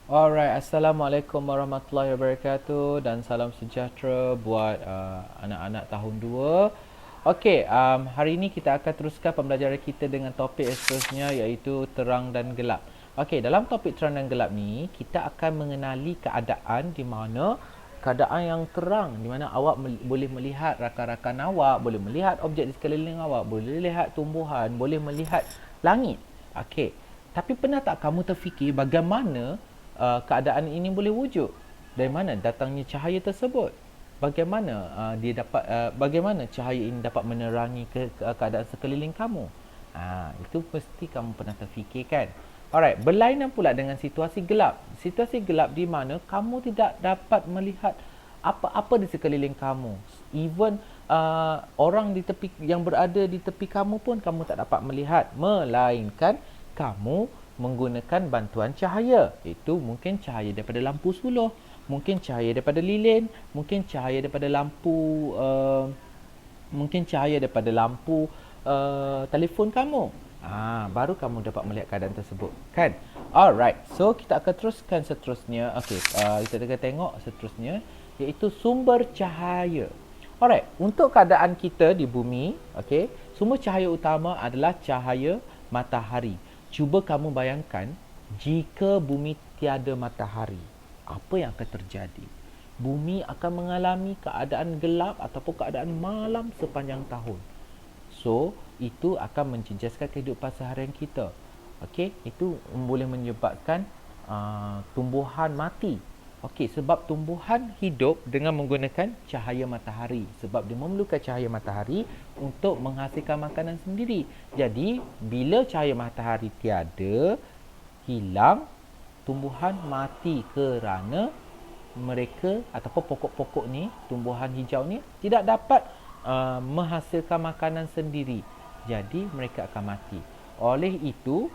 Alright, Assalamualaikum warahmatullahi wabarakatuh dan salam sejahtera buat anak-anak tahun 2. Okey, hari ini kita akan teruskan pembelajaran kita dengan topik seterusnya iaitu terang dan gelap. Okey, dalam topik terang dan gelap ni, kita akan mengenali keadaan di mana keadaan yang terang, di mana awak boleh melihat rakan-rakan awak, boleh melihat objek di sekeliling awak, boleh melihat tumbuhan, boleh melihat langit. Okey, tapi pernah tak kamu terfikir bagaimana keadaan ini boleh wujud? Dari mana datangnya cahaya tersebut? Bagaimana bagaimana cahaya ini dapat menerangi keadaan sekeliling kamu? Itu mesti kamu pernah terfikirkan. Alright, berlainan pula dengan situasi gelap. Situasi gelap di mana kamu tidak dapat melihat apa-apa di sekeliling kamu. Even orang di tepi yang berada di tepi kamu pun kamu tak dapat melihat, melainkan kamu menggunakan bantuan cahaya. Itu mungkin cahaya daripada lampu suluh, mungkin cahaya daripada lilin, mungkin cahaya daripada lampu telefon kamu. Baru kamu dapat melihat keadaan tersebut, kan? Alright, so kita akan teruskan seterusnya. Okey, kita akan tengok seterusnya iaitu sumber cahaya. Alright, untuk keadaan kita di bumi, okey, sumber cahaya utama adalah cahaya matahari. Cuba kamu bayangkan jika bumi tiada matahari, apa yang akan terjadi? Bumi akan mengalami keadaan gelap ataupun keadaan malam sepanjang tahun. So, itu akan menjejaskan kehidupan seharian kita. Okey, itu boleh menyebabkan tumbuhan mati. Okey, sebab tumbuhan hidup dengan menggunakan cahaya matahari. Sebab dia memerlukan cahaya matahari untuk menghasilkan makanan sendiri. Jadi, bila cahaya matahari tiada, hilang, tumbuhan mati kerana mereka ataupun pokok-pokok ni, tumbuhan hijau ni tidak dapat menghasilkan makanan sendiri. Jadi, mereka akan mati. Oleh itu,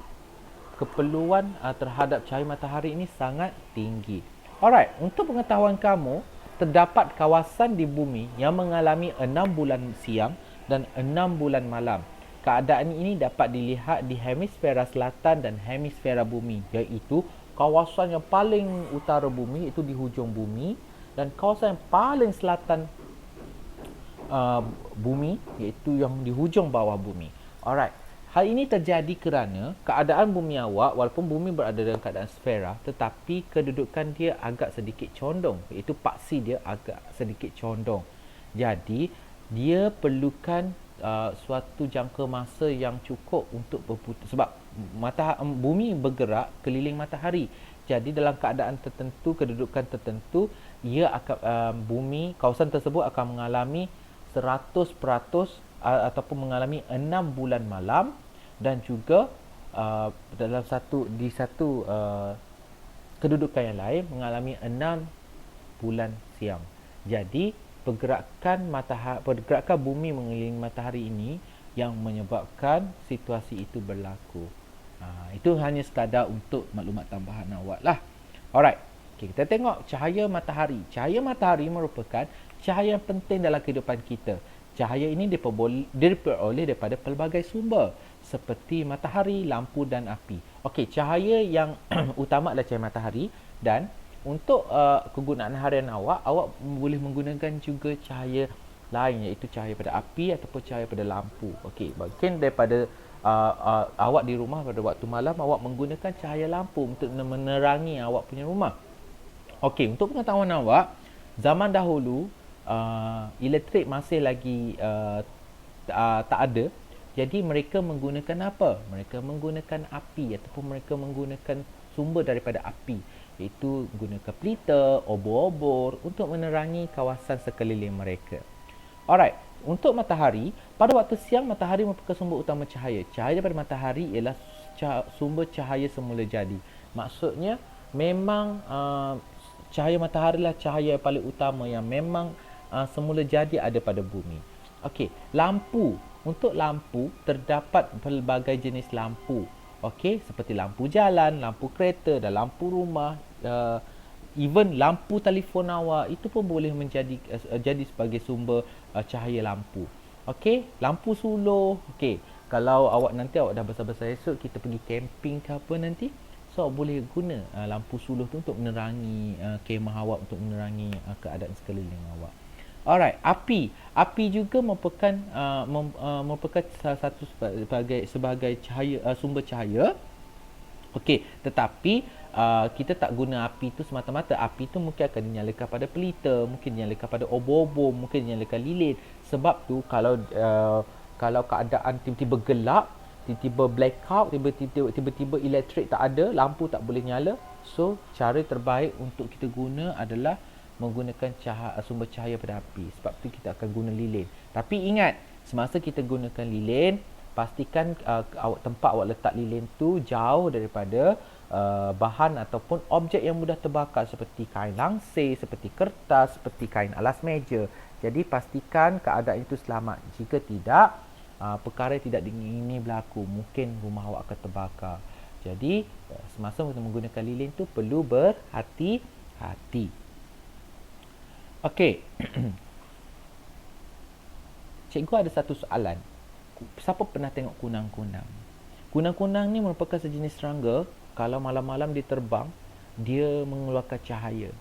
keperluan terhadap cahaya matahari ini sangat tinggi. Alright, untuk pengetahuan kamu, terdapat kawasan di bumi yang mengalami 6 bulan siang dan 6 bulan malam. Keadaan ini dapat dilihat di hemisfera selatan dan hemisfera bumi, iaitu kawasan yang paling utara bumi itu di hujung bumi dan kawasan yang paling selatan bumi iaitu yang di hujung bawah bumi. Alright. Hal ini terjadi kerana keadaan bumi awak, walaupun bumi berada dalam keadaan sfera, tetapi kedudukan dia agak sedikit condong, iaitu paksi dia agak sedikit condong. Jadi, dia perlukan suatu jangka masa yang cukup untuk berputar, sebab bumi bergerak keliling matahari. Jadi dalam keadaan tertentu, kedudukan tertentu, ia akan kawasan tersebut akan mengalami 100% ataupun mengalami 6 bulan malam dan juga dalam satu kedudukan yang lain mengalami 6 bulan siang. Jadi pergerakan bumi mengelilingi matahari ini yang menyebabkan situasi itu berlaku. Itu hanya sekadar untuk maklumat tambahan awak lah. Alright. Okay, kita tengok cahaya matahari. Cahaya matahari merupakan cahaya yang penting dalam kehidupan kita. Cahaya ini diperoleh daripada pelbagai sumber seperti matahari, lampu dan api. Okey, cahaya yang utama adalah cahaya matahari dan untuk kegunaan harian awak boleh menggunakan juga cahaya lain iaitu cahaya pada api ataupun cahaya pada lampu. Okey, mungkin daripada awak di rumah pada waktu malam awak menggunakan cahaya lampu untuk menerangi awak punya rumah. Okey, untuk pengetahuan awak, zaman dahulu elektrik masih lagi tak ada. Jadi mereka menggunakan apa? Mereka menggunakan api ataupun mereka menggunakan sumber daripada api, iaitu guna pelita, obor-obor untuk menerangi kawasan sekeliling mereka. Alright, untuk matahari, pada waktu siang matahari merupakan sumber utama cahaya. Cahaya daripada matahari ialah sumber cahaya semula jadi. Maksudnya memang cahaya matahari lah cahaya yang paling utama yang memang semula jadi ada pada bumi. Okey, lampu. Untuk lampu terdapat pelbagai jenis lampu. Okey, seperti lampu jalan, lampu kereta dan lampu rumah, even lampu telefon awak itu pun boleh jadi sebagai sumber cahaya lampu. Okey, lampu suluh. Okey, kalau awak nanti dah besar-besar esok kita pergi camping ke apa nanti, So boleh guna lampu suluh tu untuk menerangi kemah awak, untuk menerangi keadaan sekeliling awak. Alright, api. Api juga merupakan salah satu sebagai cahaya, sumber cahaya. Okey, tetapi kita tak guna api tu semata-mata. Api tu mungkin akan dinyalakan pada pelita, mungkin dinyalakan pada obor-obor, mungkin dinyalakan lilin. Sebab tu kalau keadaan tiba-tiba gelap, tiba-tiba blackout, tiba-tiba elektrik tak ada, lampu tak boleh nyala. So, cara terbaik untuk kita guna adalah menggunakan sumber cahaya pada api. Sebab tu kita akan guna lilin. Tapi ingat, semasa kita gunakan lilin, pastikan tempat awak letak lilin tu jauh daripada bahan ataupun objek yang mudah terbakar seperti kain langsir, seperti kertas, seperti kain alas meja. Jadi pastikan keadaan itu selamat. Jika tidak, perkara tidak diingini berlaku, mungkin rumah awak akan terbakar. Jadi semasa kita menggunakan lilin tu perlu berhati-hati. Okey. Cikgu ada satu soalan. Siapa pernah tengok kunang-kunang? Kunang-kunang ni merupakan sejenis serangga. Kalau malam-malam dia terbang, dia mengeluarkan cahaya.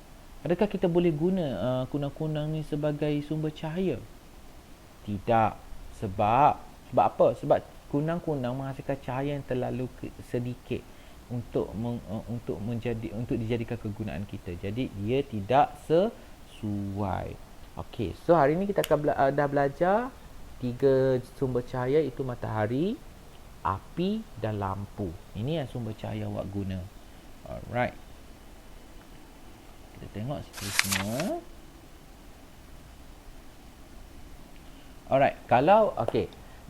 Adakah kita boleh guna kunang-kunang ni sebagai sumber cahaya? Tidak. Sebab apa? Sebab kunang-kunang menghasilkan cahaya yang terlalu sedikit untuk dijadikan kegunaan kita. Jadi dia tidak sesuai. Okey, so hari ni kita akan dah belajar 3 sumber cahaya, itu matahari, api dan lampu. Ini yang sumber cahaya awak guna. Alright. Kita tengok seterusnya. Alright, kalau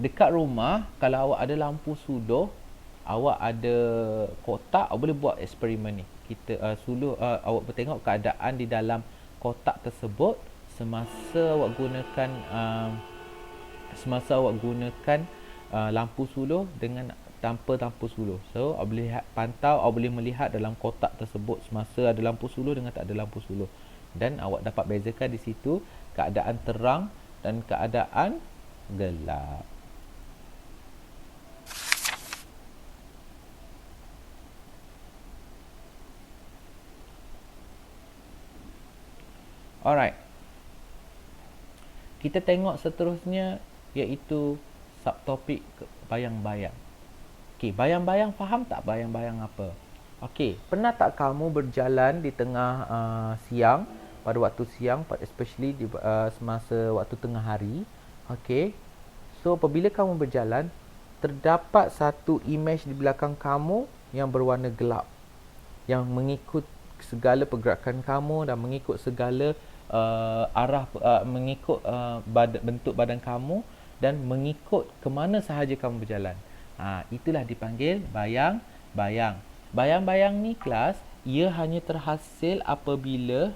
dekat rumah kalau awak ada lampu suluh, awak ada kotak, awak boleh buat eksperimen ni. Kita awak bertengok keadaan di dalam kotak tersebut semasa awak gunakan lampu suluh dengan tanpa lampu suluh. So awak boleh awak boleh melihat dalam kotak tersebut semasa ada lampu suluh dengan tak ada lampu suluh, dan awak dapat bezakan di situ keadaan terang dan keadaan gelap. Alright. Kita tengok seterusnya iaitu subtopik bayang-bayang. Okey, bayang-bayang faham tak bayang-bayang apa? Okey, pernah tak kamu berjalan di tengah siang, pada waktu siang, especially di semasa waktu tengah hari? Okey. So apabila kamu berjalan, terdapat satu image di belakang kamu yang berwarna gelap, yang mengikut segala pergerakan kamu dan mengikut segala mengikut bentuk badan kamu dan mengikut ke mana sahaja kamu berjalan. Itulah dipanggil bayang-bayang. Bayang-bayang ni kelas, ia hanya terhasil apabila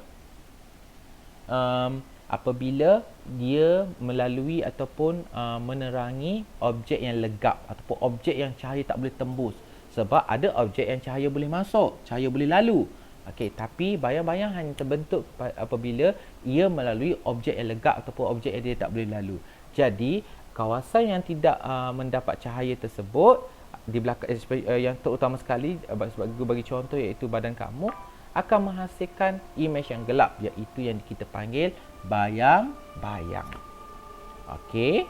dia melalui ataupun menerangi objek yang legap ataupun objek yang cahaya tak boleh tembus. Sebab ada objek yang cahaya boleh masuk, cahaya boleh lalu. Okey, tapi bayang-bayang hanya terbentuk apabila ia melalui objek yang legap ataupun objek yang dia tak boleh lalu. Jadi, kawasan yang tidak mendapat cahaya tersebut di belakang yang terutama sekali bagi contoh iaitu badan kamu akan menghasilkan imej yang gelap, iaitu yang kita panggil bayang-bayang. Okey,